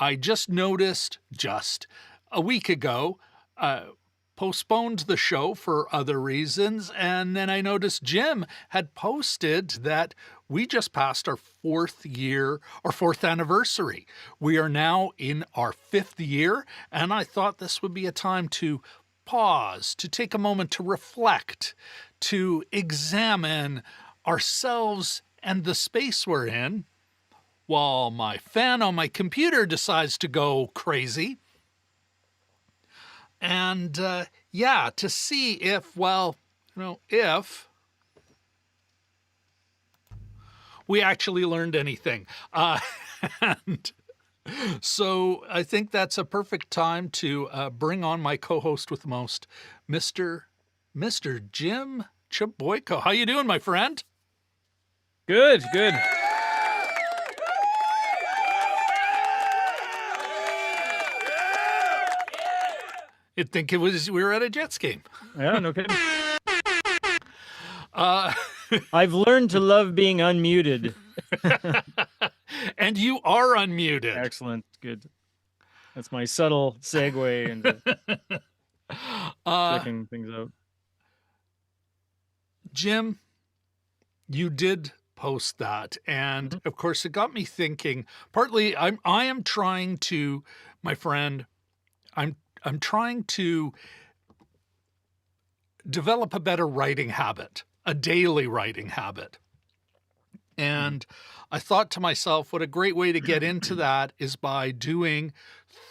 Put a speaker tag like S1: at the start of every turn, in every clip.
S1: I just noticed just a week ago, postponed the show for other reasons. And then I noticed Jim had posted that we just passed our fourth anniversary. We are now in our fifth year. And I thought this would be a time to pause, to take a moment to reflect, to examine ourselves and the space we're in, while my fan on my computer decides to go crazy. And to see if we actually learned anything. And so I think that's a perfect time to bring on my co-host with the most, Mr. Jim Chaboyko. How you doing, my friend?
S2: Good.
S1: You'd think we were at a Jets game.
S2: Yeah, no kidding. I've learned to love being unmuted.
S1: And you are unmuted.
S2: Excellent. Good. That's my subtle segue into checking things out.
S1: Jim, you did post that, and of course it got me thinking. Partly I am trying to, my friend, I'm trying to develop a better writing habit, a daily writing habit. And I thought to myself, what a great way to get into that is by doing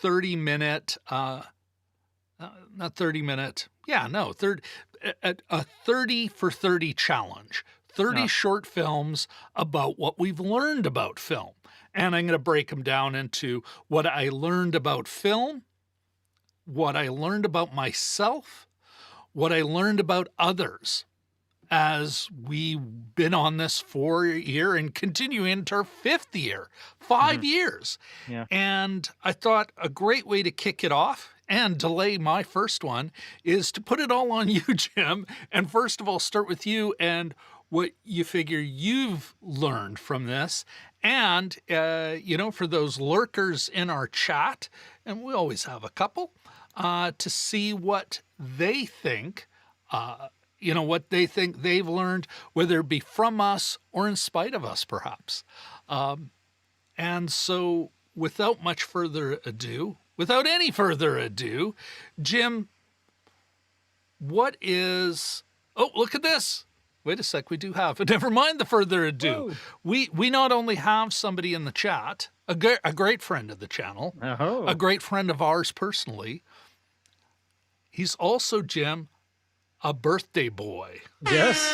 S1: a 30 for 30 challenge, 30 short films about what we've learned about film. And I'm going to break them down into what I learned about film, what I learned about myself, what I learned about others as we've been on this 4-year and continue into our 5th year, 5 years.
S2: Yeah.
S1: And I thought a great way to kick it off and delay my first one is to put it all on you, Jim. And first of all, start with you and what you figure you've learned from this. And, for those lurkers in our chat, and we always have a couple, to see what they think, what they think they've learned, whether it be from us or in spite of us, perhaps. And so without any further ado, Jim, what is, look at this. Wait a sec, we do have, never mind the further ado. Whoa. We not only have somebody in the chat, a great friend of the channel, a great friend of ours personally. He's also, Jim, a birthday boy.
S2: Yes.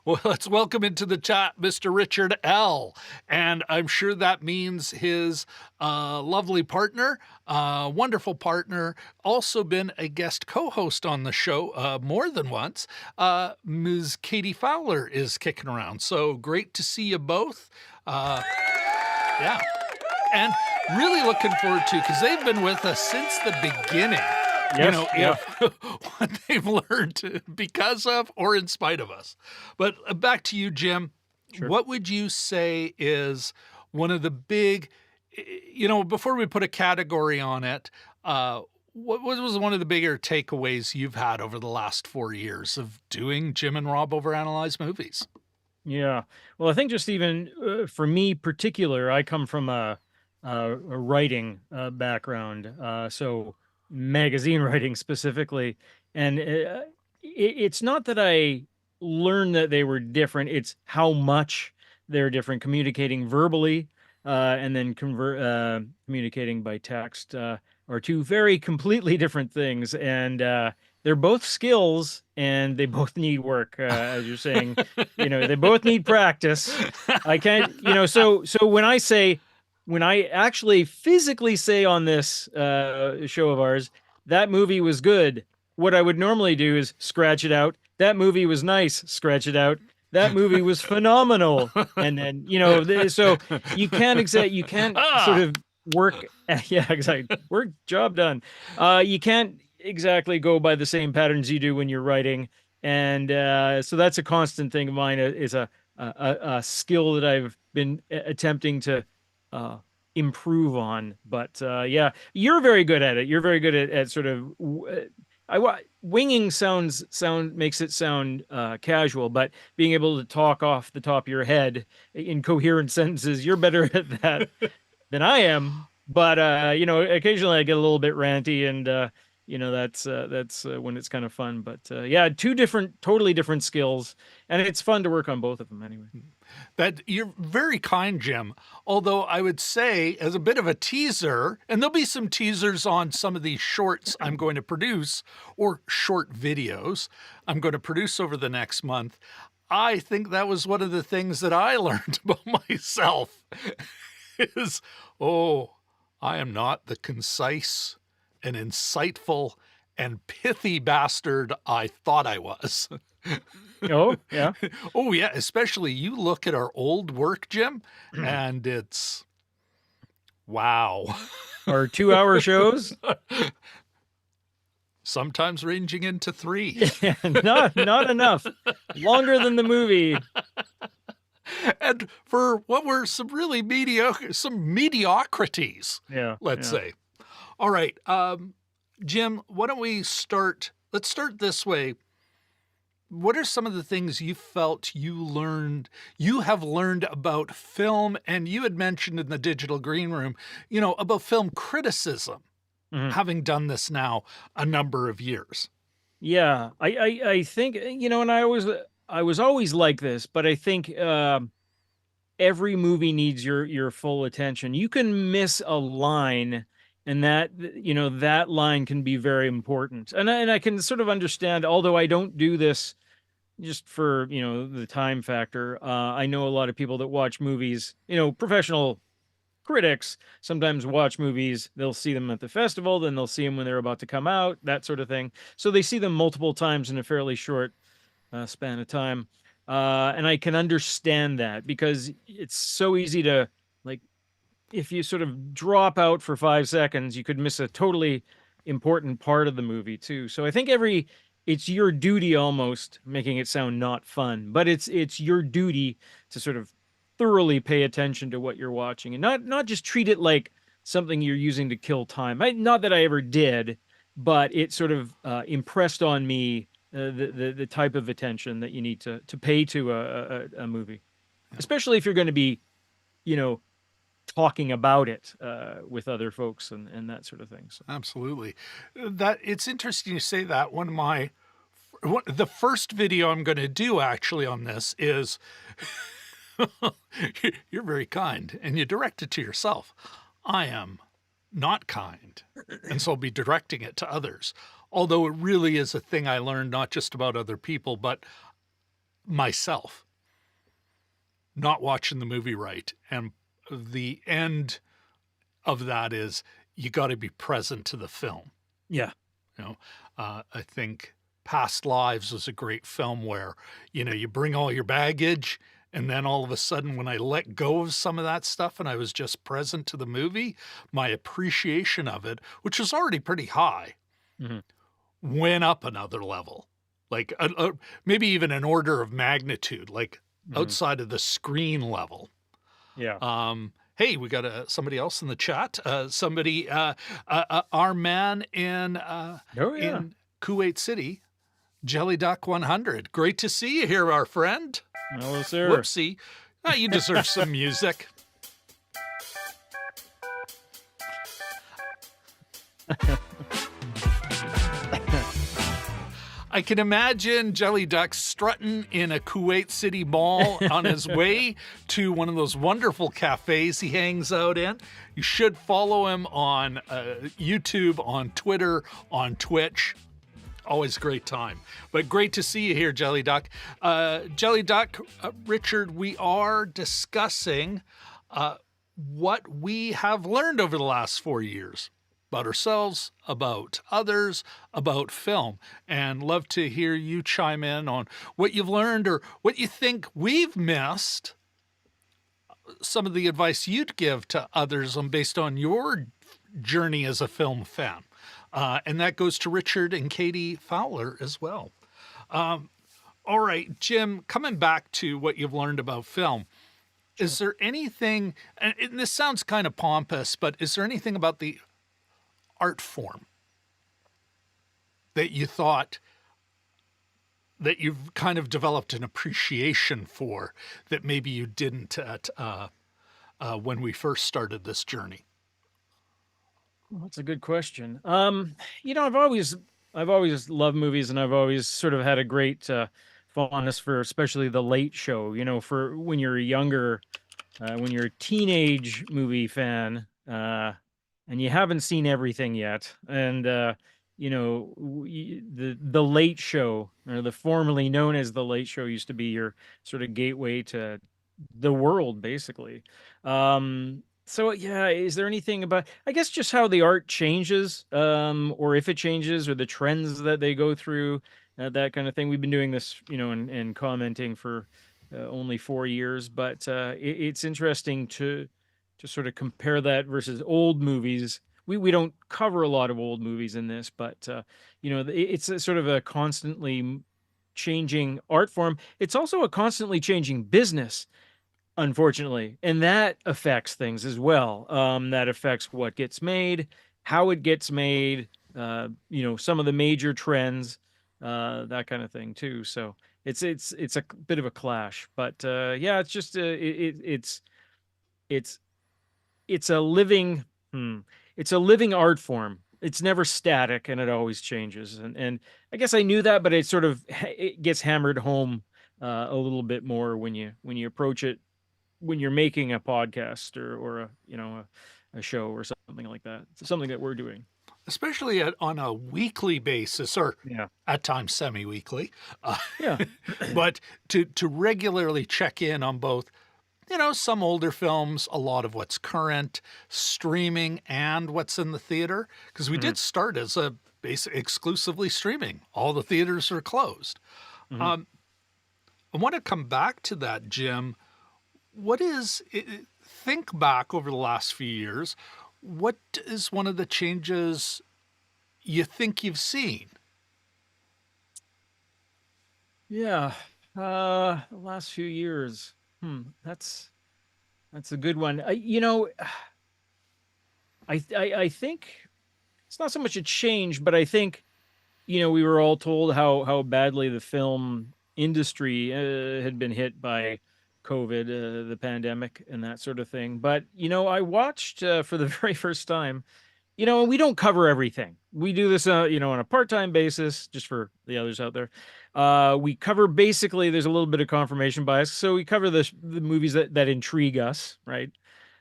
S1: Well, let's welcome into the chat Mr. Richard L. And I'm sure that means his lovely partner, wonderful partner, also been a guest co-host on the show more than once. Ms. Katie Fowler is kicking around. So great to see you both. Yeah. And really looking forward to, because they've been with us since the beginning.
S2: Yes,
S1: What they've learned because of or in spite of us. But back to you, Jim.
S2: Sure.
S1: What would you say is one of the big, before we put a category on it, what was one of the bigger takeaways you've had over the last 4 years of doing Jim and Rob Overanalyze Movies?
S2: Yeah. Well, I think just even for me particular, I come from a writing background. So magazine writing specifically. And it's not that I learned that they were different. It's how much they're different, communicating verbally and then communicating by text are two very completely different things. And they're both skills and they both need work, as you're saying. They both need practice. I can't, so when I actually physically say on this show of ours, that movie was good, what I would normally do is scratch it out. That movie was nice, scratch it out. That movie was phenomenal. And then, so you can't sort of work. Yeah, exactly. Work, job done. You can't exactly go by the same patterns you do when you're writing. And so that's a constant thing of mine, is a skill that I've been attempting to improve on. But yeah, you're very good at it. You're very good at sort of winging sound makes it sound casual, but being able to talk off the top of your head in coherent sentences, you're better at that than I am. But occasionally I get a little bit ranty, and that's when it's kind of fun. But yeah, two different, totally different skills, and it's fun to work on both of them anyway.
S1: That you're very kind, Jim. Although I would say, as a bit of a teaser, and there'll be some teasers on some of these shorts I'm going to produce, or short videos I'm going to produce over the next month. I think that was one of the things that I learned about myself is, oh, I am not the concise and insightful and pithy bastard I thought I was.
S2: Oh, yeah.
S1: Oh, yeah. Especially you look at our old work, Jim, and it's wow.
S2: Our 2-hour shows?
S1: Sometimes ranging into 3.
S2: Yeah, not enough. Longer than the movie.
S1: And for what were some really some mediocrities,
S2: Yeah.
S1: let's say. All right. Jim, why don't we start? Let's start this way. What are some of the things you felt you have learned about film? And you had mentioned in the digital green room, about film criticism, having done this now a number of years.
S2: Yeah, I think, and I was always like this, but I think every movie needs your full attention. You can miss a line, and that line can be very important. And I can sort of understand, although I don't do this just for the time factor. I know a lot of people that watch movies, professional critics sometimes watch movies. They'll see them at the festival, then they'll see them when they're about to come out, that sort of thing. So they see them multiple times in a fairly short span of time. And I can understand that, because it's so easy to, like, if you sort of drop out for 5 seconds, you could miss a totally important part of the movie too. So I think it's your duty, almost making it sound not fun, but it's your duty to sort of thoroughly pay attention to what you're watching, and not just treat it like something you're using to kill time. Not that I ever did, but it sort of impressed on me the type of attention that you need to pay to a movie, especially if you're going to be, talking about it with other folks and that sort of thing. So.
S1: Absolutely. That it's interesting you say that. The first video I'm going to do actually on this is you're very kind, and you direct it to yourself. I am not kind, and so I'll be directing it to others. Although it really is a thing I learned not just about other people, but myself. Not watching the movie right. And the end of that is you got to be present to the film.
S2: Yeah.
S1: I think Past Lives was a great film where, you bring all your baggage, and then all of a sudden when I let go of some of that stuff and I was just present to the movie, my appreciation of it, which was already pretty high, went up another level. Like maybe even an order of magnitude, like outside of the screen level.
S2: Yeah.
S1: Hey, we got somebody else in the chat. Our man in Kuwait City, Jelly Duck 100. Great to see you here, our friend.
S2: Hello, sir.
S1: Whoopsie. You deserve some music. I can imagine Jelly Duck strutting in a Kuwait City mall on his way to one of those wonderful cafes he hangs out in. You should follow him on YouTube, on Twitter, on Twitch. Always a great time. But great to see you here, Jelly Duck. Jelly Duck, Richard, we are discussing what we have learned over the last 4 years about ourselves, about others, about film. And love to hear you chime in on what you've learned or what you think we've missed, some of the advice you'd give to others based on your journey as a film fan. And that goes to Richard and Katie Fowler as well. All right, Jim, coming back to what you've learned about film, is
S2: Sure.
S1: there anything, and this sounds kind of pompous, but is there anything about the art form that you thought that you've kind of developed an appreciation for that maybe you didn't when we first started this journey?
S2: Well, that's a good question. I've always loved movies, and I've always sort of had a great fondness for especially the late show. For when you're younger, when you're a teenage movie fan, and you haven't seen everything yet, and the Late Show, or the formerly known as the Late Show, used to be your sort of gateway to the world, basically. So yeah, is there anything about, I guess, just how the art changes, or if it changes, or the trends that they go through, that kind of thing. We've been doing this, and commenting for only 4 years, but it's interesting to sort of compare that versus old movies. We don't cover a lot of old movies in this, but it's a sort of a constantly changing art form. It's also a constantly changing business, unfortunately, and that affects things as well. That affects what gets made, how it gets made, some of the major trends, that kind of thing too. So it's a bit of a clash, but yeah, it's just it's it's a living hmm, it's a living art form. It's never static, and it always changes. And I guess I knew that, but it sort of it gets hammered home a little bit more when you approach it, when you're making a podcast, or a show or something like that. It's something that we're doing.
S1: Especially on a weekly basis, or
S2: Yeah.
S1: at times semi-weekly, uh,
S2: Yeah.
S1: but to regularly check in on both, some older films, a lot of what's current, streaming, and what's in the theater. Because we
S2: Hmm.
S1: did start as a basic exclusively streaming. All the theaters are closed.
S2: Hmm.
S1: Um, I want to come back to that, Jim. What is think back over the last few years? What is one of the changes you think you've seen?
S2: Yeah. The last few years. That's a good one. I think it's not so much a change, but I think we were all told how badly the film industry had been hit by COVID, the pandemic, and that sort of thing. But I watched for the very first time. And we don't cover everything. We do this, on a part-time basis, just for the others out there. We cover, basically, there's a little bit of confirmation bias, so we cover the movies that intrigue us, right?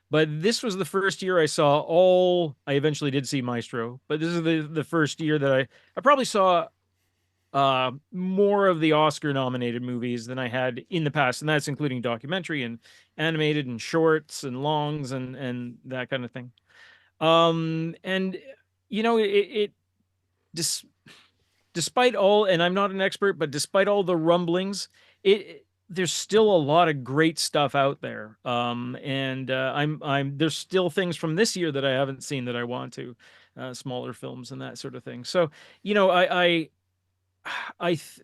S2: But this was the first year I saw all. I eventually did see Maestro, but this is the first year that I probably saw more of the Oscar nominated movies than I had in the past, and that's including documentary and animated and shorts and longs and that kind of thing. And it dis- despite all, and I'm not an expert, but despite all the rumblings, there's still a lot of great stuff out there. And I'm there's still things from this year that I haven't seen that I want to, smaller films and that sort of thing. So, I th-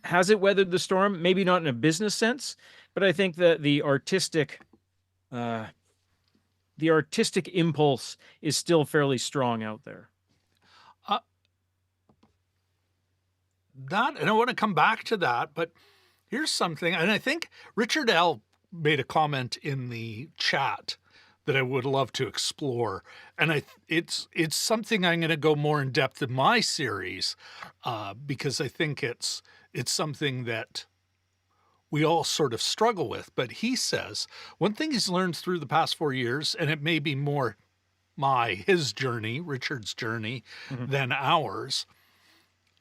S2: has it weathered the storm? Maybe not in a business sense, but I think that uh, the artistic impulse is still fairly strong out there.
S1: Uh, that, and I want to come back to that, but here's something, and I think Richard L. made a comment in the chat that I would love to explore, and it's something I'm going to go more in depth in my series, because I think it's something that we all sort of struggle with. But he says one thing he's learned through the past 4 years, and it may be more his journey, Richard's journey,
S2: Mhm.
S1: than ours,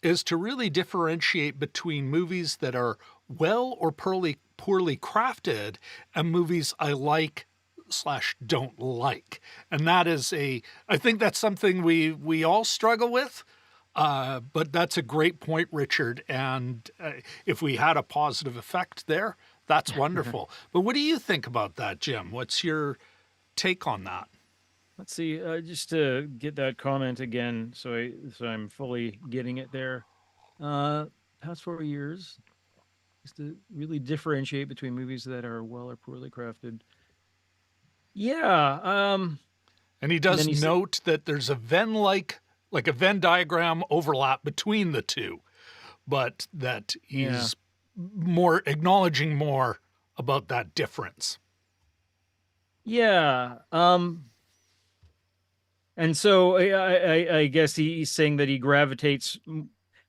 S1: is to really differentiate between movies that are well or poorly crafted and movies I like slash don't like. And that is I think that's something we all struggle with. But that's a great point, Richard. And if we had a positive effect there, that's wonderful. But what do you think about that, Jim? What's your take on that?
S2: Let's see, just to get that comment again, so I'm fully getting it there. Uh, Past 4 years is to really differentiate between movies that are well or poorly crafted. Yeah.
S1: And he
S2: And then
S1: does
S2: he said,
S1: note that there's a like a Venn diagram overlap between the two, but that
S2: yeah.
S1: he's more acknowledging more about that difference.
S2: Yeah. And so I guess he's saying that he gravitates,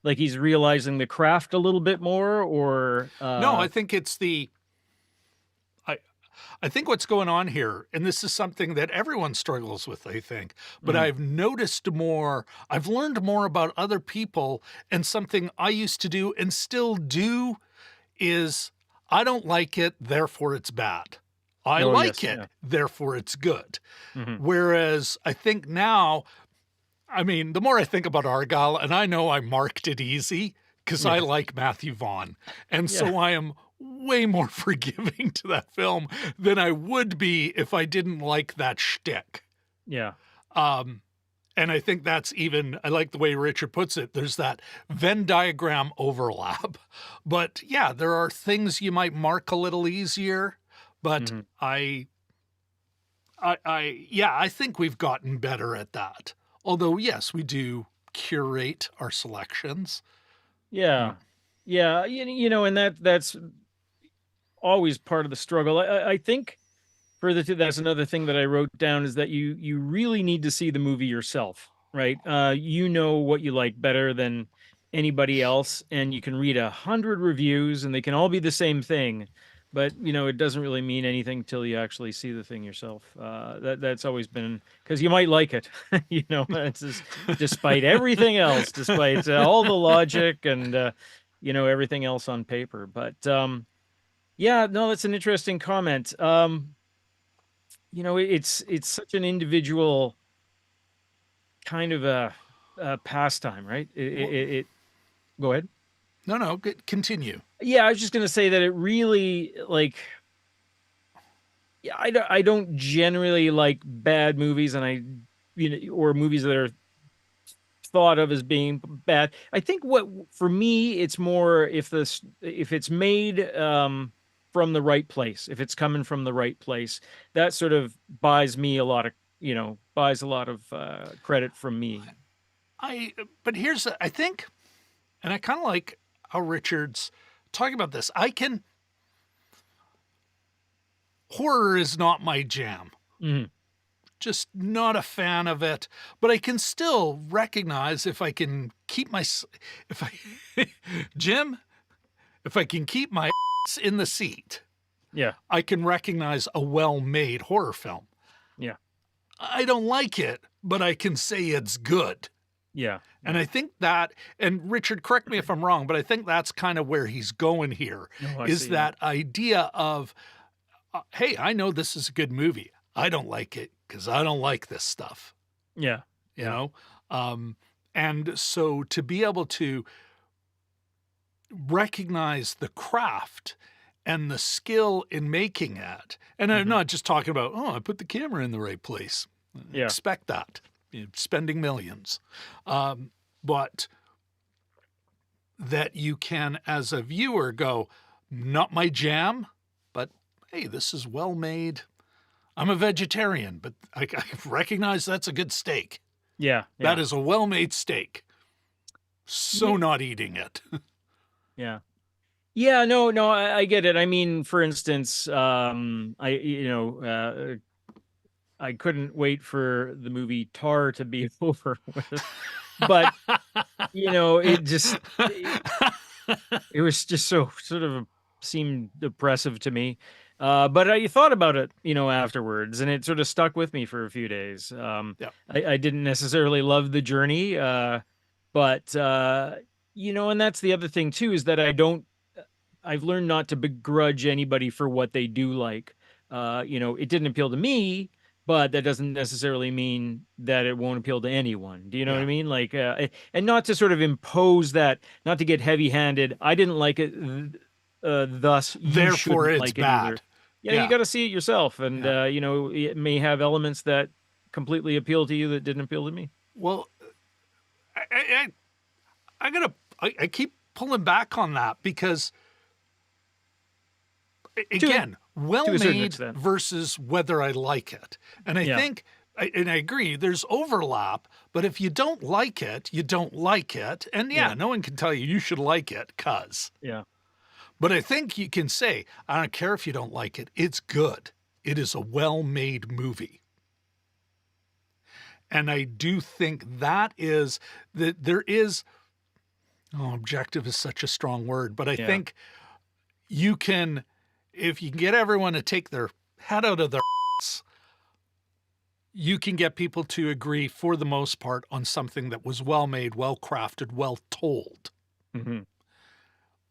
S2: like he's realizing the craft a little bit more, or
S1: No, I think it's I, I think what's going on here, and this is something that everyone struggles with, I think, but
S2: mhm.
S1: I've learned more about other people, and something I used to do and still do is I don't like it, therefore it's bad. I
S2: Oh
S1: like
S2: yes,
S1: it,
S2: yeah.
S1: therefore it's good.
S2: Hmm.
S1: Whereas I think now, I mean, the more I think about Argyle, and I know I marked it easy because I
S2: Yeah,
S1: like Matthew Vaughn. And
S2: yeah,
S1: so I am way more forgiving to that film than I would be if I didn't like that shtick.
S2: yeah.
S1: Um, and I think that's even, I like the way Richard puts it. There's that Venn diagram overlap. But yeah, there are things you might mark a little easier. But
S2: Hmm.
S1: yeah, I think we've gotten better at that. Although, yes, we do curate our selections.
S2: Yeah, yeah. And that's always part of the struggle. I think further to that's another thing that I wrote down is that you really need to see the movie yourself, right? You know what you like better than anybody else, and you can read 100 reviews, and they can all be the same thing, but it doesn't really mean anything till you actually see the thing yourself. That's always been because you might like it, It's just, despite everything else, despite all the logic and everything else on paper. But yeah, no, that's an interesting comment. It's such an individual kind of a pastime, right?
S1: Well,
S2: Go ahead.
S1: no, no, continue.
S2: Yeah, I was just gonna say that it really like yeah, I don't generally like bad movies, and or movies that are thought of as being bad. I think what for me it's more if it's made from the right place, if it's coming from the right place, that sort of buys me a lot of buys a lot of credit from me.
S1: I, but here's, I think, and I kind of like how Richard's talking about this. Horror is not my jam.
S2: Mhm.
S1: Just not a fan of it, but I can still recognize if I can keep my, if I, Jim, if I can keep my in the seat,
S2: Yeah,
S1: I can recognize a well made horror film.
S2: yeah,
S1: I don't like it, but I can say it's good.
S2: yeah,
S1: And
S2: yeah.
S1: I think that, and Richard, correct me if I'm wrong, but I think that's kind of where he's going here
S2: No, I
S1: is
S2: see. Yeah,
S1: that idea of, hey, I know this is a good movie. I don't like it because I don't like this stuff,
S2: yeah,
S1: you
S2: yeah.
S1: know? Um, and so to be able to recognize the craft and the skill in making it. And I'm
S2: Hmm.
S1: not just talking about, oh, I put the camera in the right place.
S2: Yeah,
S1: Expect that. Spending millions. But that you can, as a viewer, go, not my jam, but hey, this is well made. I'm a vegetarian, but I recognize that's a good steak.
S2: yeah,
S1: That
S2: yeah,
S1: is a well made steak. So
S2: yeah,
S1: not eating it.
S2: yeah. Yeah, no, no, I get it. I mean, for instance, I couldn't wait for the movie Tar to be over with, but it just it was just so sort of seemed oppressive to me. But I thought about it, afterwards, and it sort of stuck with me for a few days.
S1: Yeah.
S2: I didn't necessarily love the journey, but and that's the other thing too is that I've learned not to begrudge anybody for what they do like. It didn't appeal to me, but that doesn't necessarily mean that it won't appeal to anyone. Do you know what I
S1: Yeah.
S2: mean? Like, and not to sort of impose that, not to get heavy-handed. I didn't like it, thus you
S1: Therefore,
S2: shouldn't
S1: it's
S2: like it either.
S1: bad.
S2: You
S1: Yeah.
S2: got to see it yourself, and
S1: Yeah.
S2: it may have elements that completely appeal to you that didn't appeal to me.
S1: Well, I, I, I gotta, I keep pulling back on that because
S2: To it,
S1: again,
S2: To a certain
S1: well-made
S2: extent.
S1: versus whether I like it. And I
S2: Yeah.
S1: think, and I agree, there's overlap, but if you don't like it, you don't like it. And
S2: Yeah.
S1: yeah, no one can tell you should like it, cuz.
S2: Yeah.
S1: But I think you can say, I don't care if you don't like it, it's good. It is a well-made movie. And I do think that there is, oh, objective is such a strong word, but I
S2: Yeah.
S1: think you can, if you can get everyone to take their head out of their ass, you can get people to agree for the most part on something that was well made, well crafted, well told.
S2: Mhm.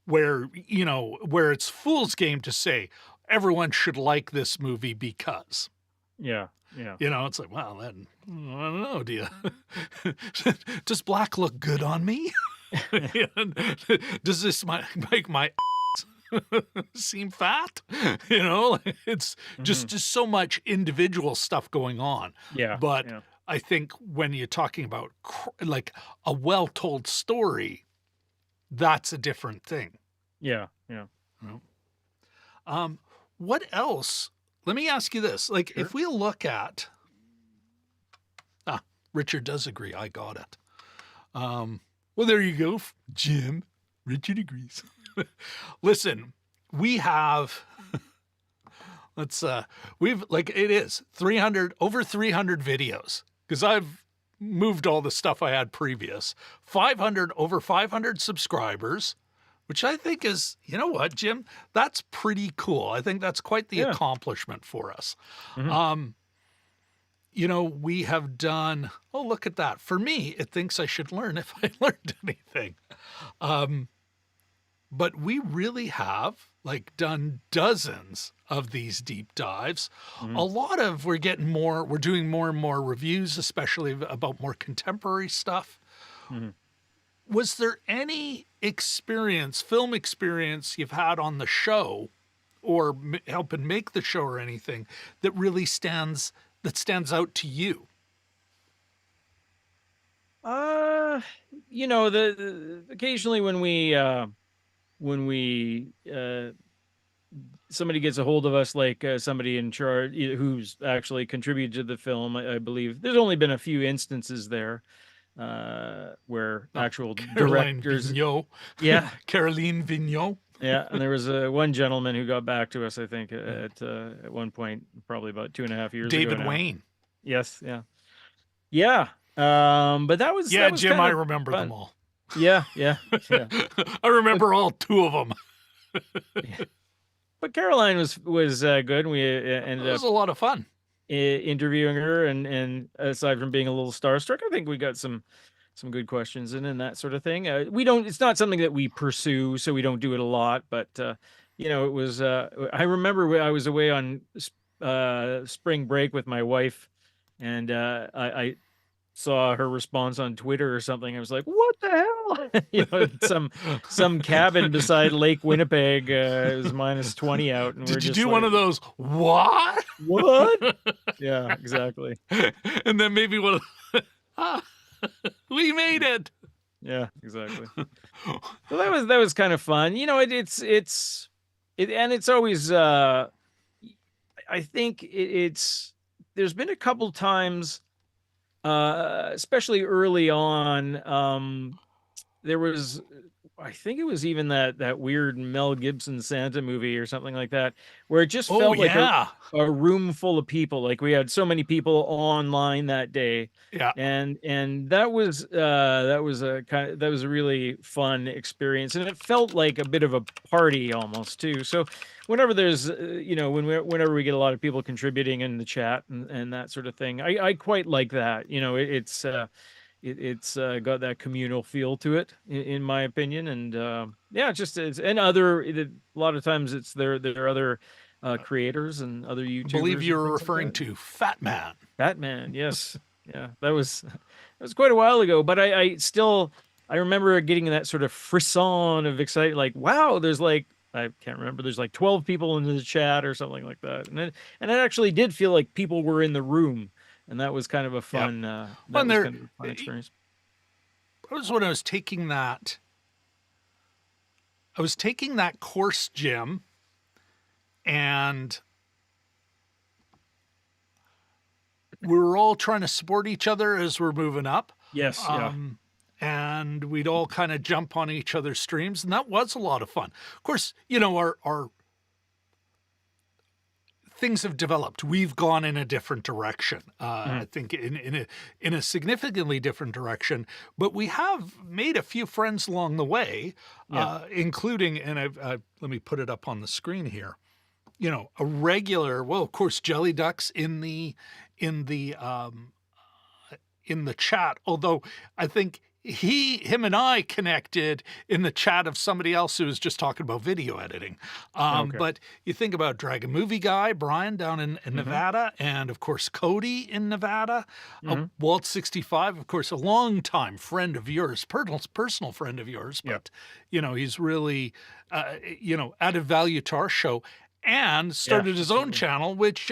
S1: Where, where it's fool's game to say everyone should like this movie because.
S2: Yeah. Yeah.
S1: It's like, well, then, I don't know, do you, does black look good on me? Does this make my seem fat? It's
S2: Mhm.
S1: just so much individual stuff going on.
S2: Yeah.
S1: But
S2: Yeah.
S1: I think when you're talking about like a well-told story, that's a different thing.
S2: Yeah. Yeah.
S1: You know? What else? Let me ask you this. Like,
S2: Sure.
S1: if we look at, Richard does agree. I got it. Well, there you go, Jim. Richard agrees. Listen, we have, we've like, it is 300, over 300 videos, because I've moved all the stuff I had previous, over 500 subscribers, which I think is, you know what, Jim, that's pretty cool. I think that's quite the
S2: Yeah.
S1: accomplishment for us.
S2: Mhm.
S1: We have done, oh, look at that. For me, it thinks I should learn if I learned anything. But we really have like done dozens of these deep dives. A
S2: Mhm.
S1: lot of, we're doing more and more reviews, especially about more contemporary stuff.
S2: Mhm.
S1: Was there any film experience you've had on the show or helping make the show or anything that really stands out to you?
S2: Uh, the occasionally when we somebody gets a hold of us, like somebody in charge who's actually contributed to the film, I believe there's only been a few instances there where
S1: Oh,
S2: actual
S1: Caroline
S2: directors.
S1: Vigneault.
S2: Yeah.
S1: Caroline Vigneault.
S2: Yeah, and there was one gentleman who got back to us, I think, at one point, probably about 2.5 years ago
S1: David
S2: now.
S1: Wayne.
S2: Yes, yeah, yeah. But that was
S1: Yeah, Jim,
S2: kind
S1: I
S2: of
S1: remember them
S2: fun.
S1: all.
S2: Yeah, yeah, yeah.
S1: I
S2: But
S1: remember all two of them.
S2: yeah. But Caroline was good. We
S1: It
S2: ended
S1: was
S2: up
S1: a lot of fun.
S2: interviewing her, and aside from being a little starstruck, I think we got some good questions in and that sort of thing. We don't. It's not something that we pursue, so we don't do it a lot. But it was. I remember when I was away on spring break with my wife, and I saw her response on Twitter or something. I was like, "What the hell?" Some cabin beside Lake Winnipeg. It was -20 out, and we're
S1: Did you
S2: just
S1: do one
S2: like,
S1: of those? What?
S2: "What?" Yeah, exactly.
S1: And then maybe one of ah, we made it.
S2: Yeah, exactly. So that was kind of fun. It's always I think it's there's been a couple times especially early on there was I think it was even that weird Mel Gibson Santa movie or something like that, where it just
S1: Oh
S2: felt like a
S1: yeah.
S2: room full of people. Like we had so many people online that day,
S1: Yeah.
S2: and that was a really fun experience, and it felt like a bit of a party almost too. So whenever there's whenever we get a lot of people contributing in the chat and that sort of thing, I quite like that. It's got that communal feel to it, in my opinion, and yeah, a lot of times it's there are other creators and other
S1: I believe
S2: YouTubers and
S1: you're
S2: things like
S1: referring
S2: that.
S1: to Fat Man.
S2: Batman, yes, yeah, that was that was quite a while ago, but I remember getting that sort of frisson of excitement, like wow, there's like I can't remember, there's like 12 people in the chat or something like that, and it actually did feel like people were in the room, and that was kind of a
S1: Yep.
S2: fun
S1: When
S2: experience.
S1: that was when I was taking that. I was taking that course, Jim, and we were all trying to support each other as we're moving up.
S2: Yes. Yeah.
S1: And we'd all kind of jump on each other's streams, and that was a lot of fun. Of course, you know, our things have developed. We've gone in a different direction. I think in a significantly different direction. But we have made a few friends along the way,
S2: Yeah.
S1: including, and let me put it up on the screen here. You know, a regular. Well, of course, Jelly Ducks in the chat. Although I think him and I connected in the chat of somebody else who was just talking about video editing.
S2: Okay.
S1: But you think about Dragon Movie Guy, Brian down in Nevada, and of course Cody in Nevada, Walt 65, of course, a longtime friend of yours, personal friend of yours, but you know, he's really you know, added value to our show. And started his own channel, which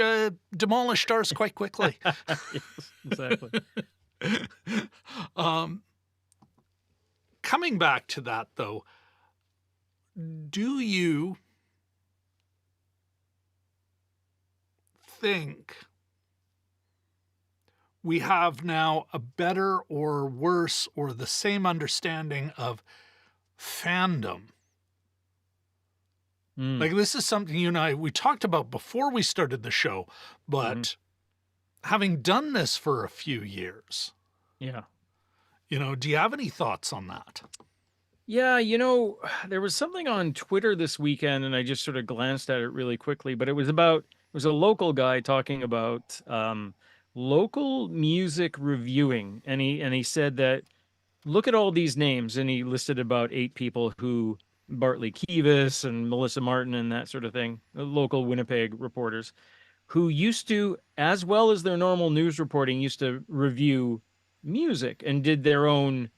S1: demolished ours quite quickly.
S2: Yes, exactly.
S1: Coming back to that, though, do you think we have now a better or worse or the same understanding of fandom? Like, this is something you and I, we talked about before we started the show, but having done this for a few years,
S2: Yeah.
S1: you know, do you have any thoughts on that?
S2: Yeah, you know, there was something on Twitter this weekend, and I just sort of glanced at it really quickly, but it was a local guy talking about local music reviewing, and he said that look at all these names, and he listed about 8 people who Bartley Kivas and Melissa Martin and that sort of thing, local Winnipeg reporters who used to, as well as their normal news reporting, used to review music and did their own,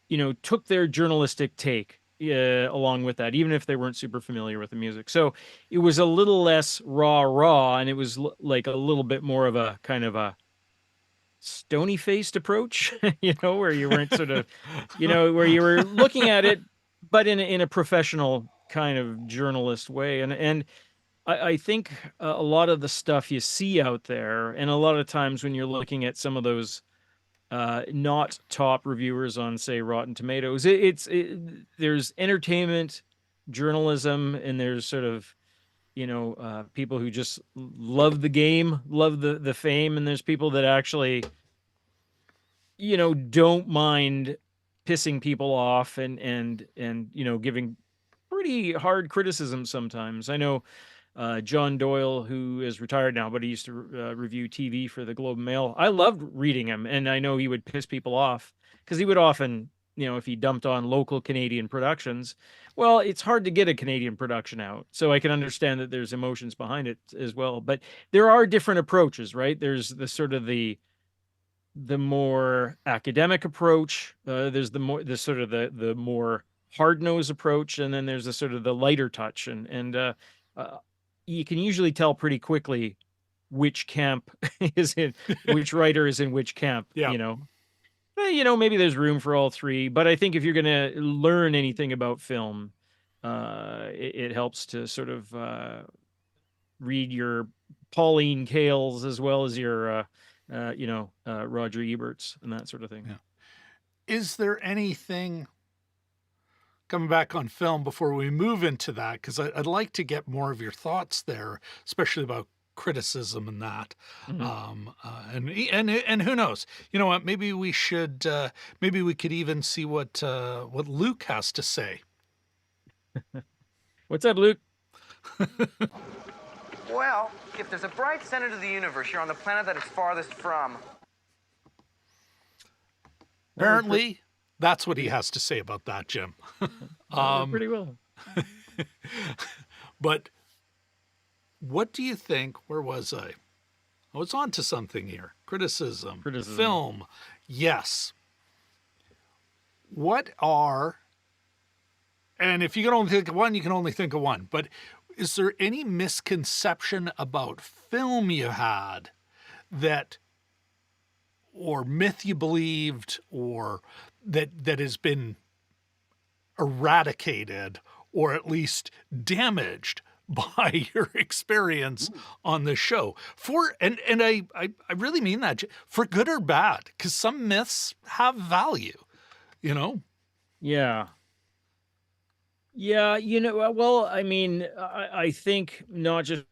S2: you know, took their journalistic take along with that, even if they weren't super familiar with the music. So it was a little less raw, and it was like a little bit more of a kind of a stony faced approach, you know, where you weren't sort of, you know, where you were looking at it, but in a professional kind of journalist way. And I think a lot of the stuff you see out there, and a lot of times when you're looking at some of those not top reviewers on, say, Rotten Tomatoes, there's entertainment journalism, and there's sort of, you know, people who just love the game, love the fame, and there's people that actually, you know, don't mind pissing people off and you know, giving pretty hard criticism sometimes. I know John Doyle, who is retired now, but he used to review TV for the Globe and Mail. I loved reading him, and I know he would piss people off because he would often, you know, if he dumped on local Canadian productions, well, it's hard to get a Canadian production out. So I can understand that there's emotions behind it as well. But there are different approaches, right? There's the sort of the more academic approach. There's the sort of the more hard-nosed approach, and then there's the sort of the lighter touch, and you can usually tell pretty quickly which camp is in which writer is in which camp. You know, you know, maybe there's room for all three, but I think if you're going to learn anything about film, it helps to sort of read your Pauline Kaels as well as your you know, Roger Eberts and that sort of thing.
S1: Yeah. Is there anything, coming back on film before we move into that, because I'd like to get more of your thoughts there, especially about criticism and that. And who knows? You know what? Maybe we should. Maybe we could even see what Luke has to say.
S2: What's up, Luke?
S3: Well, if there's a bright center to the universe, you're on the planet that it's farthest from.
S1: Apparently, that's what he has to say about that, Jim.
S2: Pretty well.
S1: But what do you think? Where was I? I was on to something here. Criticism. Film. Yes. What are, and if you can only think of one, you can only think of one, but is there any misconception about film you had that, or myth you believed, or that has been eradicated or at least damaged by your experience on the show. And I really mean that, for good or bad, because some myths have value, you know?
S2: Yeah. Yeah, well, I mean, I think not just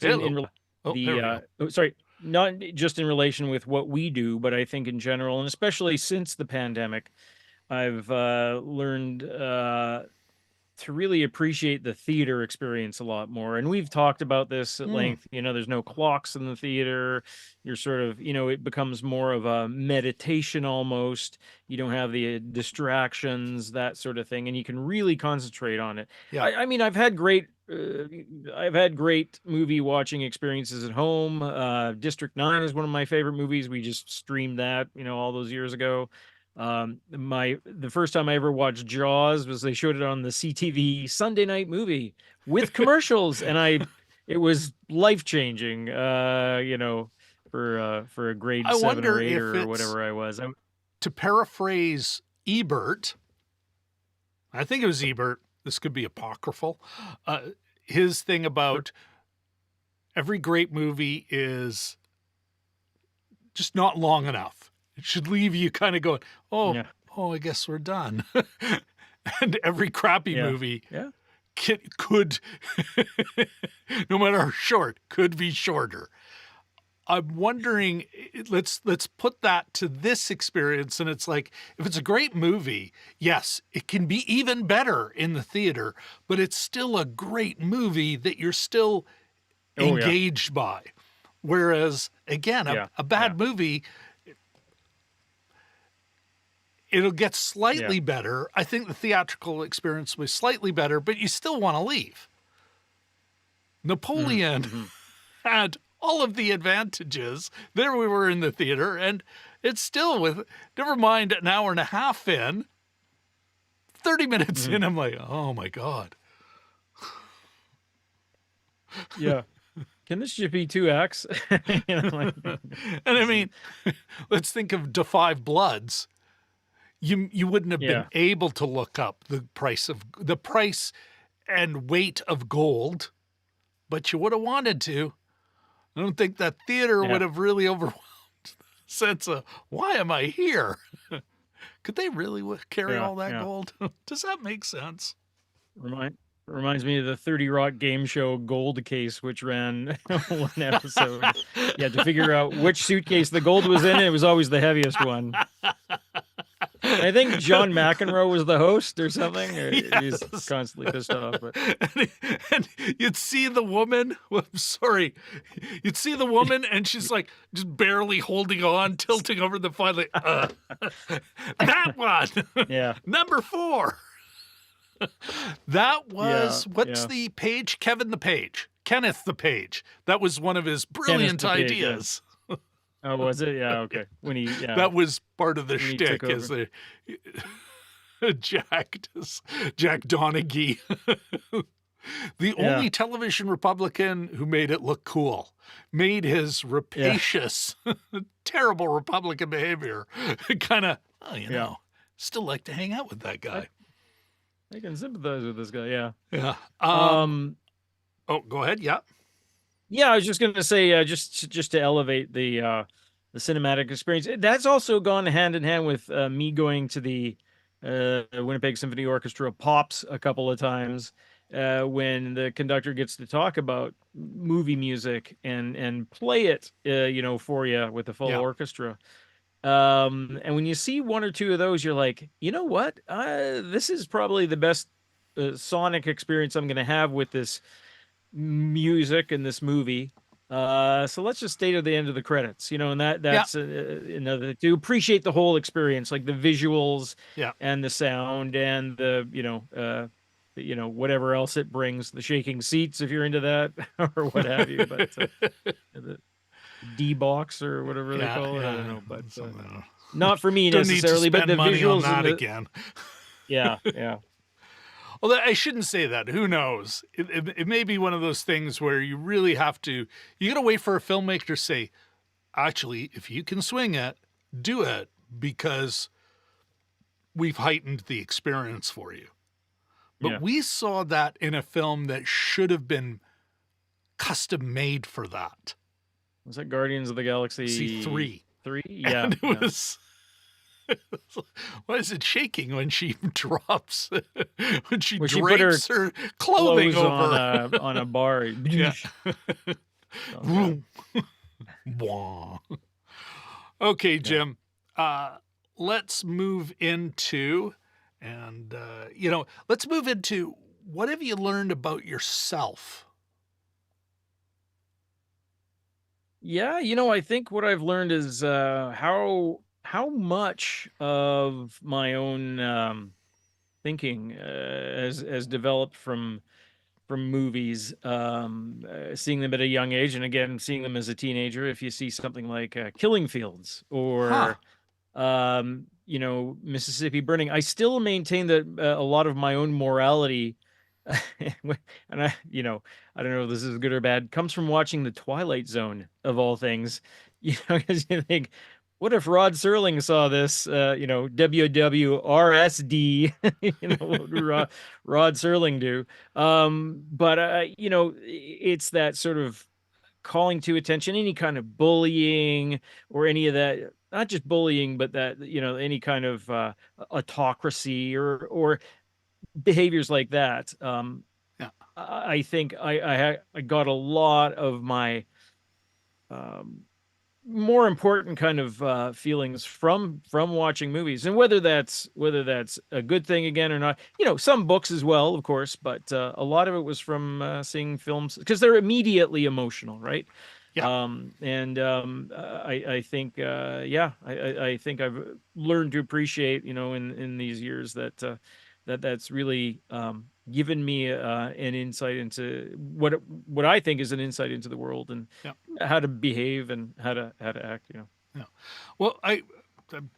S2: in
S1: Hello. Oh, there
S2: the,
S1: we go.
S2: sorry, not just in relation with what we do, but I think in general, and especially since the pandemic, I've learned to really appreciate the theater experience a lot more. And we've talked about this at
S1: Mm,
S2: length. There's no clocks in the theater. You're sort of, it becomes more of a meditation almost. You don't have the distractions, that sort of thing, and you can really concentrate on it.
S1: yeah.
S2: I mean, I've had great movie watching experiences at home. District 9 is one of my favorite movies. We just streamed that, all those years ago. The first time I ever watched Jaws was they showed it on the CTV Sunday night movie with commercials, and it was life changing. For a grade
S1: I
S2: 7 or
S1: wonder
S2: 8
S1: if
S2: or
S1: it's,
S2: whatever I was.
S1: to paraphrase Ebert, I think it was Ebert, this could be apocryphal, his thing about every great movie is just not long enough. It should leave you kind of going, oh,
S2: Yeah,
S1: I guess we're done. And every crappy
S2: yeah,
S1: movie
S2: yeah,
S1: could no matter how short, could be shorter. I'm wondering, let's put that to this experience, and it's like, if it's a great movie, yes, it can be even better in the theater, but it's still a great movie that you're still
S2: oh yeah,
S1: engaged by. Whereas, again,
S2: yeah,
S1: a
S2: yeah,
S1: bad movie, it'll get
S2: yeah,
S1: slightly better. I think the theatrical experience was slightly better, but you still want to leave.
S2: hmm
S1: Napoleon
S2: hmm
S1: had all of the advantages. There we were in the theater, and it's still, with, never mind an hour and a half in, 30 minutes
S2: hmm
S1: in, I'm like, oh my God.
S2: yeah. Can this just be 2x? Like,
S1: And I
S2: this is,
S1: mean, let's think of Da Five Bloods. You wouldn't have been
S2: yeah,
S1: able to look up the price and weight of gold, but you would have wanted to. I don't think that theater
S2: yeah,
S1: would have really overwhelmed the sense of, why am I here? Could they really carry
S2: yeah,
S1: all that
S2: yeah.
S1: gold? Does that make sense?
S2: Remind Reminds me of the 30 Rock game show Gold Case, which ran one episode. You had to figure out which suitcase the gold was in, and it was always the heaviest one. And I think John McEnroe was the host or something. Or he's
S1: Yes.
S2: constantly pissed off. But
S1: And you'd see the woman, well, I'm sorry, you'd see the woman and she's like just barely holding on, tilting over the file, like, that one,
S2: yeah,
S1: number 4. That
S2: yeah,
S1: was, what's
S2: yeah.
S1: the page? Kenneth the Page. That was one of his
S2: Kenneth
S1: brilliant
S2: the Page, yeah.
S1: ideas.
S2: Oh, was it? Yeah, okay.
S1: That was part of the
S2: When he took
S1: shtick, is
S2: over.
S1: the Jack Donaghy, the
S2: Yeah,
S1: only television Republican who made it look cool, made his
S2: yeah,
S1: rapacious, terrible Republican behavior kind of,
S2: yeah.
S1: still like to hang out with that guy.
S2: I can sympathize with this guy. Yeah.
S1: Yeah.
S2: Um.
S1: Oh, go ahead. Yeah.
S2: Yeah, I was just gonna say, just to elevate the cinematic experience. That's also gone hand in hand with me going to the Winnipeg Symphony Orchestra Pops a couple of times, when the conductor gets to talk about movie music and play it, for you with the full
S1: Yeah.
S2: orchestra. And when you see one or two of those, you're like, you know what? This is probably the best sonic experience I'm going to have with this music in this movie. So let's just stay to the end of the credits, and
S1: Yeah.
S2: that's another, to appreciate the whole experience, like the visuals
S1: Yeah.
S2: and the sound and whatever else it brings, the shaking seats if you're into that or what have you. But the D box or whatever they
S1: Yeah.
S2: call it, I don't
S1: Yeah.
S2: know, but
S1: Something.
S2: not for me
S1: Don't need to
S2: necessarily. But
S1: spend
S2: the
S1: money on
S2: visuals and
S1: that
S2: the
S1: again.
S2: yeah, yeah,
S1: Although I shouldn't say that. Who knows? It may be one of those things where you really have to, you got to wait for a filmmaker to say, actually, if you can swing it, do it, because we've heightened the experience for you. but
S2: Yeah.
S1: we saw that in a film that should have been custom made for that.
S2: Was that Guardians of the Galaxy
S1: C3.
S2: 3? Yeah.
S1: And it
S2: Yeah.
S1: was why is it shaking when she drops when she
S2: When she put her
S1: drapes her clothing
S2: clothes
S1: over
S2: on a bar.
S1: yeah.
S2: Oh, God.
S1: Vroom. Wah. Okay, Jim. Let's move into let's move into what have you learned about yourself?
S2: Yeah, I think what I've learned is how much of my own thinking has developed from movies, seeing them at a young age, and again seeing them as a teenager. If you see something like Killing Fields
S1: Huh.
S2: or Mississippi Burning, I still maintain that a lot of my own morality, and I don't know if this is good or bad, comes from watching The Twilight Zone of all things. Because you think, what if Rod Serling saw this? WWRSD. What would Rod Serling do? But it's that sort of calling to attention, any kind of bullying or any of that, not just bullying, but that, any kind of autocracy or behaviors like that.
S1: Yeah.
S2: I think I got a lot of my um, more important kind of feelings from watching movies, and whether that's a good thing again or not. Some books as well, of course, but a lot of it was from seeing films because they're immediately emotional, right?
S1: Yeah.
S2: I think I think I've learned to appreciate, in these years that's really given me an insight into what I think is an insight into the world and
S1: Yeah.
S2: how to behave and how to act.
S1: Yeah. Well, I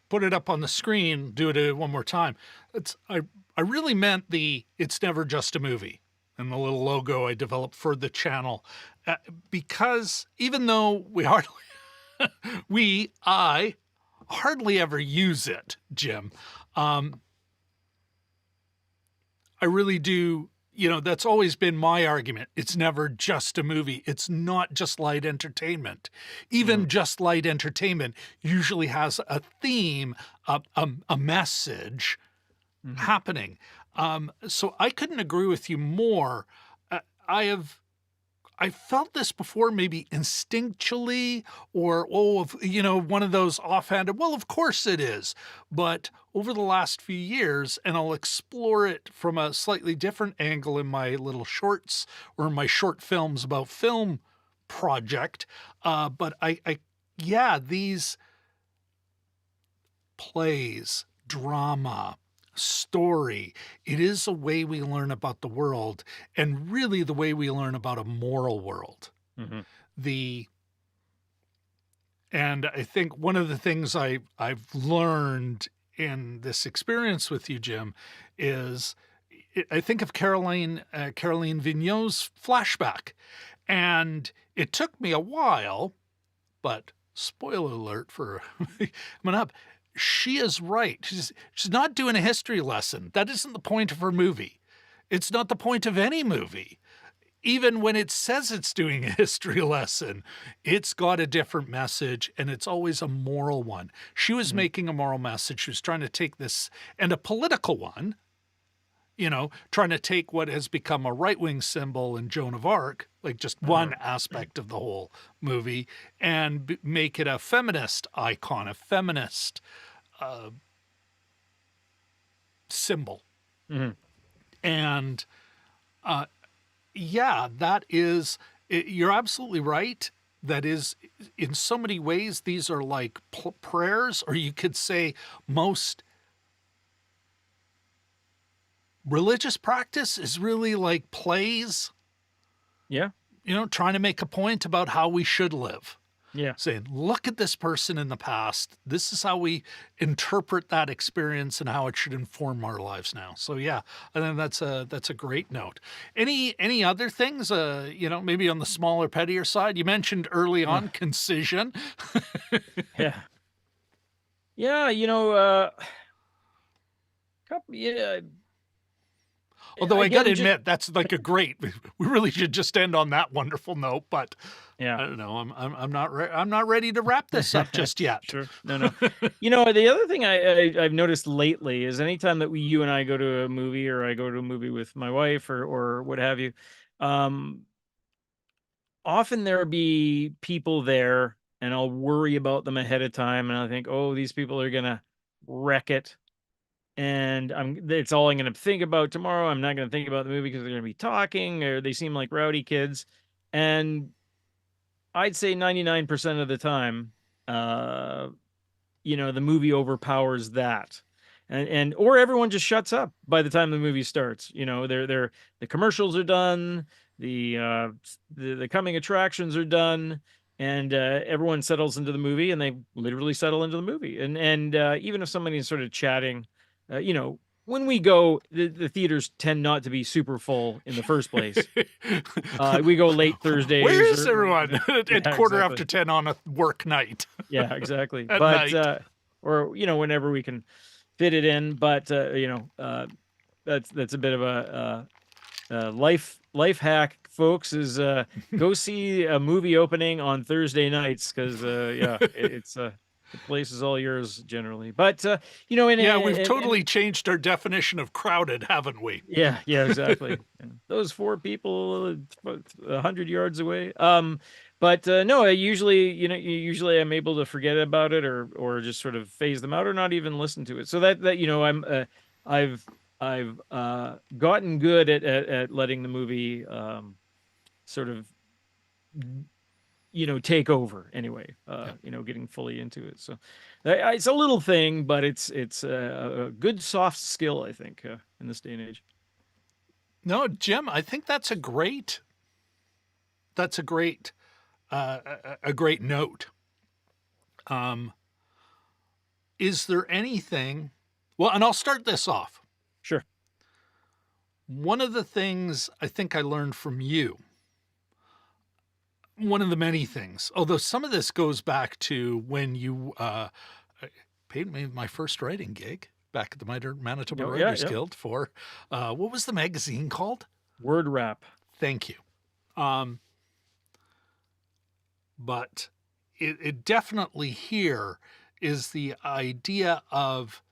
S1: put it up on the screen, do it one more time. I really meant it's never just a movie and the little logo I developed for the channel because even though I hardly ever use it, Jim, I really do. That's always been my argument. It's never just a movie. It's not just light entertainment. Even just light entertainment usually has a theme, a message happening. So I couldn't agree with you more. I felt this before, maybe instinctually, or one of those offhanded. Well, of course it is, but over the last few years, and I'll explore it from a slightly different angle in my little shorts or my short films about film project. But these plays, drama, story. It is a way we learn about the world and really the way we learn about a moral world.
S2: Mm-hmm.
S1: And I think one of the things I've learned in this experience with you, Jim, is I think of Caroline Vigneault's Flashback. And it took me a while, but spoiler alert for coming up, she is right. She's not doing a history lesson. That isn't the point of her movie. It's not the point of any movie. Even when it says it's doing a history lesson, it's got a different message, and it's always a moral one. She was making a moral message. She was trying to take this, and a political one, trying to take what has become a right-wing symbol in Joan of Arc, like just one aspect of the whole movie, and make it a feminist icon, a feminist symbol.
S2: Mm-hmm.
S1: And that is, you're absolutely right. That is, in so many ways, these are like prayers, or you could say most religious practice is really like plays.
S2: Yeah.
S1: Trying to make a point about how we should live.
S2: Yeah.
S1: Saying, look at this person in the past. This is how we interpret that experience and how it should inform our lives now. So yeah, I think that's a great note. Any other things, maybe on the smaller, pettier side? You mentioned early on concision.
S2: Yeah. Yeah.
S1: Although I
S2: again,
S1: gotta admit, that's like a great. We really should just end on that wonderful note. But I
S2: yeah.
S1: don't know. I'm not ready to wrap this up just yet.
S2: Sure. No. The other thing I've noticed lately is anytime that you and I go to a movie, or I go to a movie with my wife, or what have you, um, often there'll be people there, and I'll worry about them ahead of time, and I think, oh, these people are gonna wreck it, and it's all I'm gonna think about tomorrow. I'm not gonna think about the movie because they're gonna be talking, or they seem like rowdy kids, and I'd say 99% of the time, uh, the movie overpowers that. And or everyone just shuts up by the time the movie starts. The commercials are done, the coming attractions are done, and everyone settles into the movie, and they literally settle into the movie. And even if somebody is sort of chatting, when we go, the theaters tend not to be super full in the first place. We go late Thursdays.
S1: Where is everyone
S2: Yeah,
S1: at quarter
S2: exactly.
S1: after 10 on a work night?
S2: Yeah, exactly.
S1: At
S2: But
S1: night.
S2: or whenever we can fit it in. But that's a bit of a life hack, folks. Is go see a movie opening on Thursday nights, because it's the place is all yours generally. But
S1: Yeah, we've totally changed our definition of crowded, haven't we?
S2: yeah, exactly. Yeah. Those four people 100 yards away. But no, usually I'm able to forget about it, or just sort of phase them out, or not even listen to it. So that I've gotten good at letting the movie sort of take over anyway. Getting fully into it. So it's a little thing, but it's a good soft skill, I think, in this day and age.
S1: No, Jim, I think that's a great a great note. Is there anything? Well, and I'll start this off.
S2: Sure.
S1: One of the things I think I learned from you, one of the many things, although some of this goes back to when you paid me my first writing gig back at the Manitoba Writers Guild for, what was the magazine called?
S2: Word Wrap.
S1: Thank you. But it definitely here is the idea of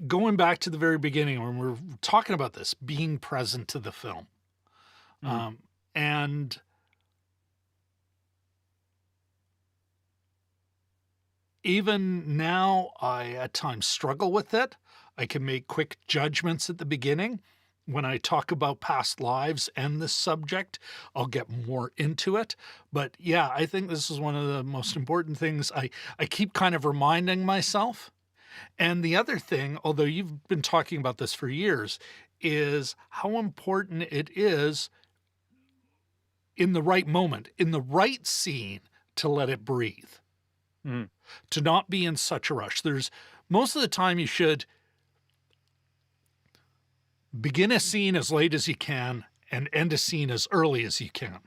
S1: going back to the very beginning when we're talking about this, being present to the film. And even now, I at times struggle with it. I can make quick judgments at the beginning. When I talk about past lives and this subject, I'll get more into it. But yeah, I think this is one of the most important things I keep kind of reminding myself. And the other thing, although you've been talking about this for years, is how important it is in the right moment, in the right scene, to let it breathe. To not be in such a rush. There's most of the time you should begin a scene as late as you can and end a scene as early as you can.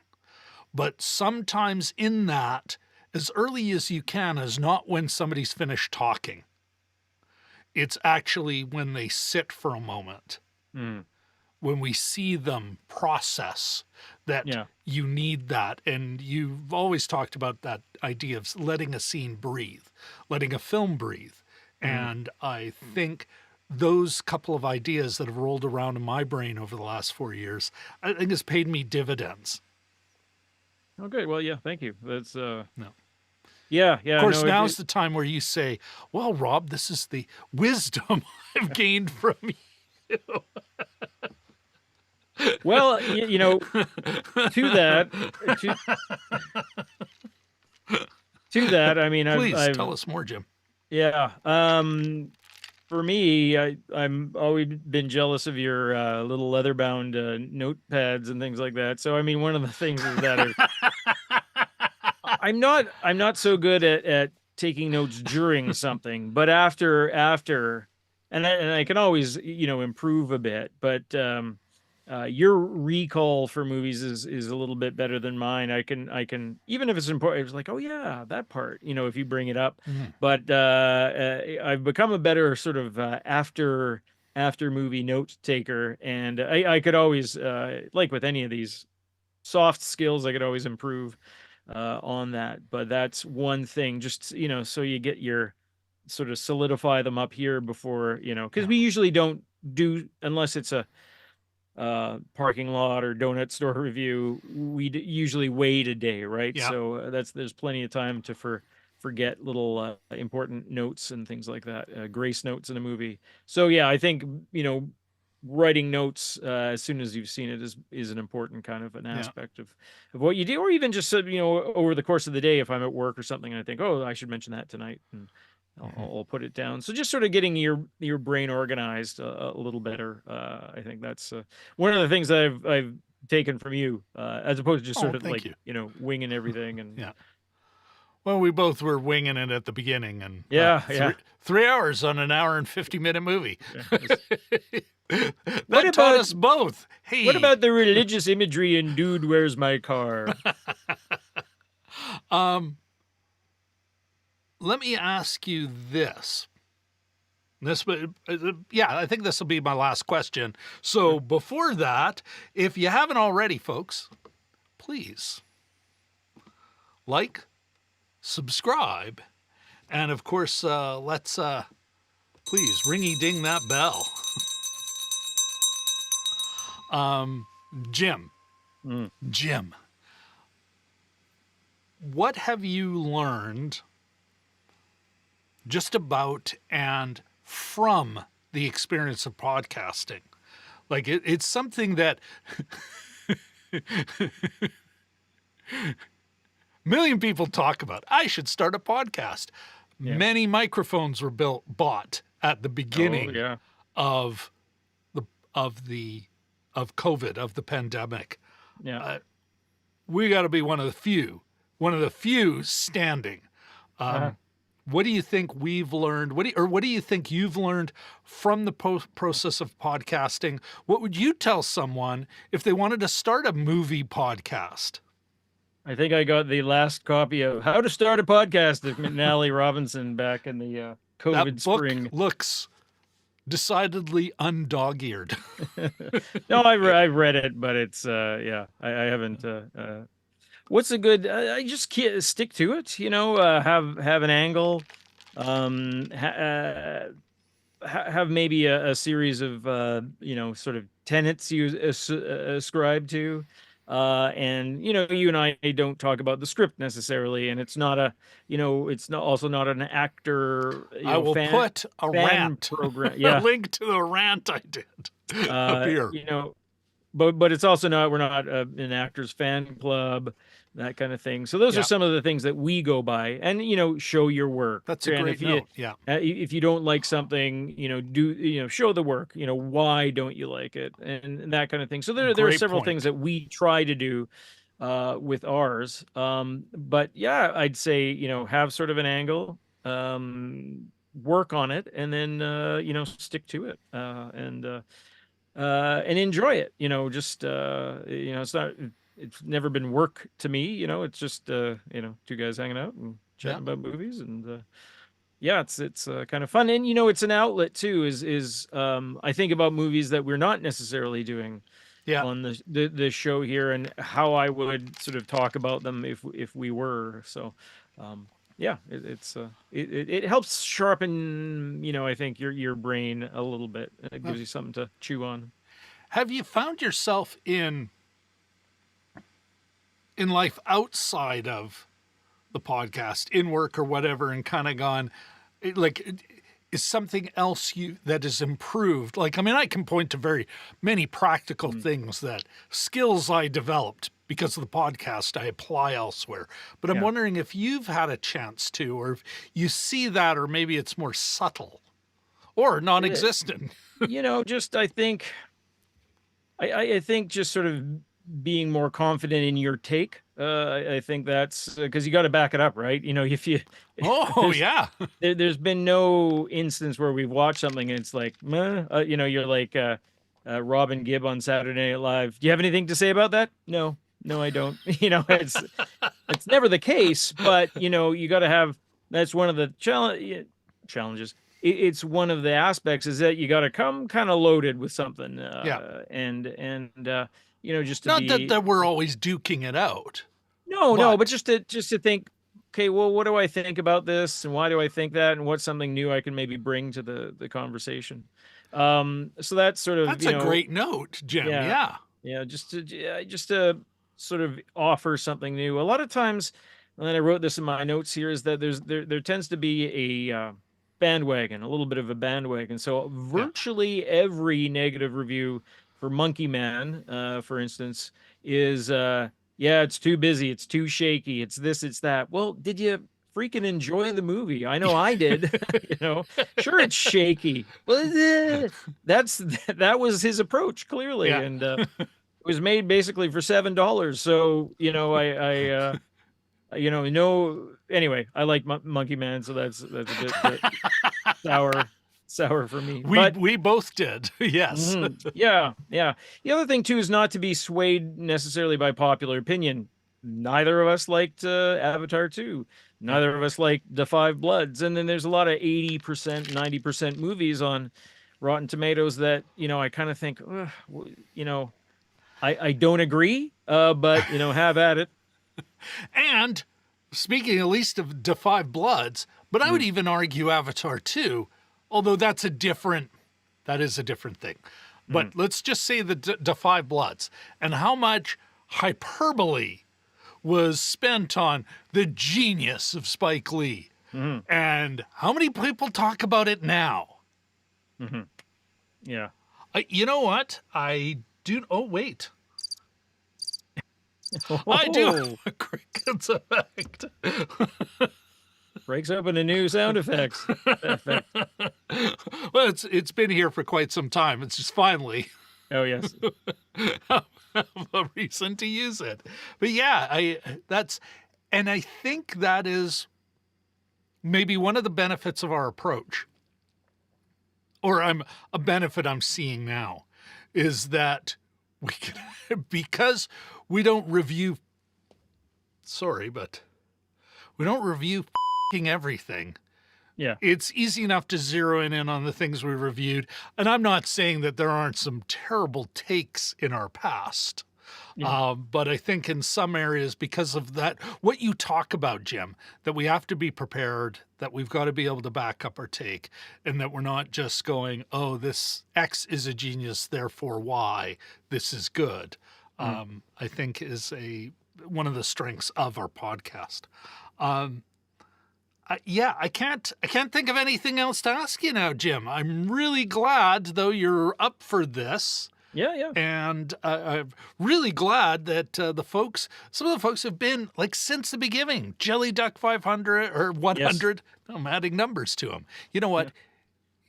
S1: But sometimes in that, as early as you can is not when somebody's finished talking. It's actually when they sit for a moment. When we see them process that you need that. And you've always talked about that idea of letting a scene breathe, letting a film breathe. And I think those couple of ideas that have rolled around in my brain over the last 4 years, I think has paid me dividends.
S2: Oh, good. Well, yeah, thank you. That's
S1: no.
S2: Yeah.
S1: Of course, now's the time where you say, well, Rob, this is the wisdom I've gained from you.
S2: Well, to that, I mean,
S1: please tell us more, Jim.
S2: Yeah. For me, I'm always been jealous of your little leather-bound notepads and things like that. So, I mean, one of the things is that I'm not so good at taking notes during something, but after, and I can always improve a bit. But your recall for movies is a little bit better than mine. I can even if it's important, it's like, oh yeah, that part, if you bring it up. But I've become a better sort of after after movie note taker, and I could always, like with any of these soft skills, I could always improve on that. But that's one thing, just, so you get your sort of solidify them up here before, because
S1: Yeah.
S2: we usually don't do, unless it's a parking lot or donut store review, we usually wait a day, right?
S1: Yeah.
S2: So there's plenty of time to forget little important notes and things like that, grace notes in a movie. So yeah, I think, writing notes as soon as you've seen it is an important kind of an
S1: Yeah.
S2: aspect of what you do, or even just over the course of the day, if I'm at work or something and I think, oh, I should mention that tonight, and I'll put it down. So just sort of getting your brain organized a little better. I think that's one of the things that I've taken from you, as opposed to just
S1: Oh,
S2: sort of
S1: thank
S2: like,
S1: you.
S2: winging everything. And
S1: Yeah. Well, we both were winging it at the beginning, and
S2: yeah,
S1: three hours on an hour and 50-minute movie.
S2: What
S1: That taught
S2: about
S1: us both. Hey,
S2: what about the religious imagery in Dude, Where's My Car?
S1: let me ask you this. Yeah, I think this will be my last question. So before that, if you haven't already, folks, please like, subscribe, and of course, let's please ringy ding that bell. Jim, Jim, what have you learned just about and from the experience of podcasting? Like it's something that a million people talk about. I should start a podcast.
S2: Yeah.
S1: Many microphones were bought at the beginning of COVID, of the pandemic.
S2: Yeah.
S1: We got to be one of the few standing. What do you think we've learned? What do you think you've learned from the process of podcasting? What would you tell someone if they wanted to start a movie podcast?
S2: I think I got the last copy of How to Start a Podcast of McNally Robinson back in the COVID
S1: That book
S2: spring.
S1: looks decidedly undog-eared.
S2: No, I read it, but it's I haven't. What's a good? I just can't stick to it. Have an angle. Have maybe a series of sort of tenets you ascribe to. And you and I don't talk about the script necessarily, and it's not also not an actor.
S1: I will put a rant
S2: program. Yeah,
S1: a link to the rant I did up here.
S2: But it's also not, we're not an actors fan club, that kind of thing. So those are some of the things that we go by, and show your work.
S1: That's a great note. Yeah.
S2: If you don't like something, show the work. Why don't you like it, and that kind of thing. So there are several things that we try to do with ours. But yeah, I'd say have sort of an angle, work on it, and then stick to it, and enjoy it. It's never been work to me. It's just two guys hanging out and chatting about movies, and it's kind of fun. And it's an outlet too. Is I think about movies that we're not necessarily doing on the show here, and how I would sort of talk about them if we were. So it helps sharpen I think your brain a little bit. It gives you something to chew on.
S1: Have you found yourself in life outside of the podcast, in work or whatever, and kind of gone, is something else that is improved? Like, I mean, I can point to very many practical things, that skills I developed because of the podcast I apply elsewhere. But I'm wondering if you've had a chance to, or if you see that, or maybe it's more subtle or non-existent.
S2: Just I think just sort of being more confident in your take. I think that's because you got to back it up, right? If you, there's been no instance where we've watched something and it's like, you're like Robin Gibb on Saturday Night Live. Do you have anything to say about that? No, I don't. It's never the case, but you got to have. That's one of the challenges. it's one of the aspects is that you got to come kind of loaded with something,
S1: Yeah.
S2: and you know, just to
S1: Not that
S2: be
S1: we're always duking it out,
S2: no, but
S1: but
S2: just to think, okay, well, what do I think about this, and why do I think that, and what's something new I can maybe bring to the conversation. So that's sort of,
S1: that's
S2: you
S1: a
S2: know,
S1: great note, Jim.
S2: yeah,
S1: Yeah.
S2: yeah, just to sort of offer something new. A lot of times, and I wrote this in my notes here, is that there tends to be a bandwagon, a little bit of a bandwagon. So
S1: Yeah.
S2: virtually every negative review for Monkey Man, for instance, is yeah, it's too busy, it's too shaky, it's this, it's that. Well, did you freaking enjoy the movie? I know I did. You know, sure, it's shaky. Well, that's that was his approach clearly,
S1: Yeah.
S2: and it was made basically for $7. So, you know, you know, no, anyway, I like Monkey Man, so that's a bit sour for me. But
S1: We both did. Yes.
S2: yeah, yeah. The other thing too is not to be swayed necessarily by popular opinion. Neither of us liked Avatar 2.
S1: Yeah.
S2: Neither of us liked The Five Bloods. And then there's a lot of 80%, 90% movies on Rotten Tomatoes that, you know, I kind of think, "Ugh, you know, I don't agree, but you know, have at it."
S1: And speaking at least of the Five Bloods, but I would
S2: Mm,
S1: even argue Avatar 2, although that is a different thing.
S2: mm,
S1: But let's just say the Five Bloods and how much hyperbole was spent on the genius of Spike Lee.
S2: mm,
S1: And how many people talk about it now?
S2: mm, yeah.
S1: You know what? I do. Oh, wait. I do have
S2: Oh,
S1: a cricket's effect.
S2: breaks open a new sound effects effect.
S1: Well, it's been here for quite some time. It's just finally
S2: Oh yes.
S1: a reason to use it. But yeah, and I think that is maybe one of the benefits of our approach, or a benefit I'm seeing now, is that we can, because we don't review. Sorry, but we don't review everything.
S2: Yeah.
S1: It's easy enough to zero in on the things we reviewed. And I'm not saying that there aren't some terrible takes in our past.
S2: Yeah.
S1: But I think in some areas, because of that, what you talk about, Jim, that we have to be prepared, that we've got to be able to back up our take, and that we're not just going, oh, this X is a genius, therefore Y, this is good,
S2: Mm.
S1: I think is one of the strengths of our podcast. Um, yeah, I can't think of anything else to ask you now, Jim. I'm really glad, though, you're up for this.
S2: Yeah, yeah.
S1: And I'm really glad that some of the folks have been like since the beginning. Jelly Duck 500 or
S2: Yes.
S1: 100. I'm adding numbers to him. You know what?
S2: Yeah.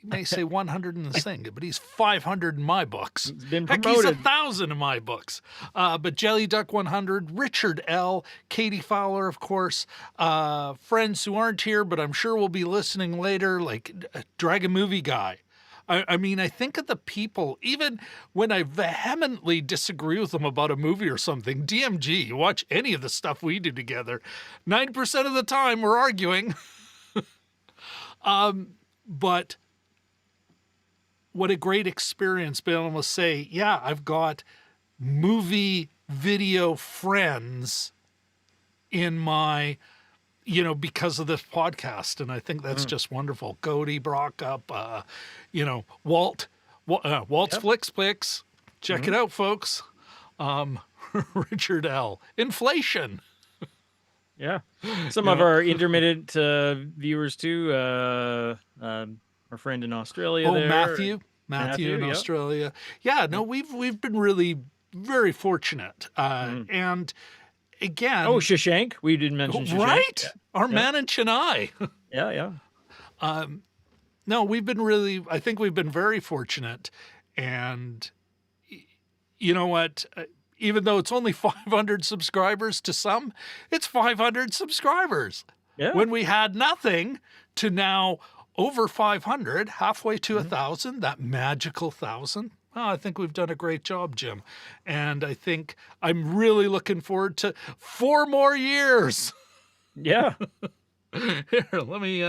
S1: You may say 100 in the thing, but he's 500 in my books.
S2: It's been
S1: Heck, he's
S2: promoted.
S1: 1,000 in my books. But Jelly Duck 100, Richard L, Katie Fowler, of course, friends who aren't here, but I'm sure will be listening later, like Dragon Movie Guy. I mean, I think of the people, even when I vehemently disagree with them about a movie or something, DMG, you watch any of the stuff we do together, 90% of the time we're arguing. But what a great experience being able to say, yeah, I've got movie video friends in my, because of this podcast. And I think that's just wonderful. Cody Brock up, Walt's
S2: Yep.
S1: Flicks Picks. Check it out, folks. Richard L. Inflation.
S2: Yeah. Some of our intermittent viewers too. Our friend in Australia
S1: Oh,
S2: there.
S1: Matthew
S2: Matthew,
S1: in
S2: yep.
S1: Australia. Yeah, no, we've been really very fortunate. And again,
S2: Oh, Shashank. We didn't mention Shashank.
S1: right? Our
S2: Yeah.
S1: man in Chennai.
S2: Yeah, yeah.
S1: No, I think we've been very fortunate. And you know what? Even though it's only 500 subscribers to some, it's 500 subscribers.
S2: Yeah.
S1: When we had nothing to now over 500, halfway to 1,000, that magical 1,000. Oh, I think we've done a great job, Jim. And I think I'm really looking forward to 4 more years.
S2: Yeah.
S1: Here, let me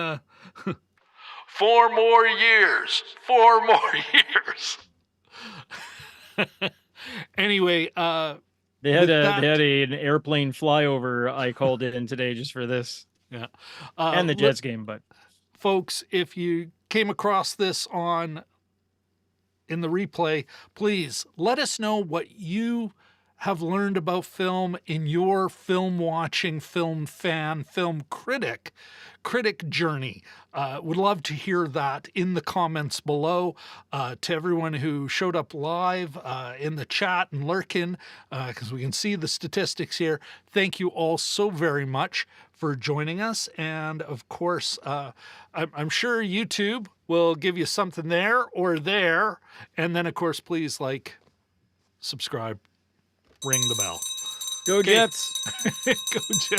S1: 4 more years. 4 more years. Anyway,
S2: They had
S1: with that-
S2: an airplane flyover I called in today just for this.
S1: yeah.
S2: And the Jets game, but
S1: Folks, if you came across this in the replay, please let us know what you have learned about film in your film watching, film fan, film critic journey. Would love to hear that in the comments below. To everyone who showed up live in the chat and lurking, because we can see the statistics here. Thank you all so very much for joining us. And of course, I'm sure YouTube will give you something there or there. And then, of course, please like, subscribe, ring the bell.
S2: go
S1: Okay.
S2: Jets!
S1: Go Jets.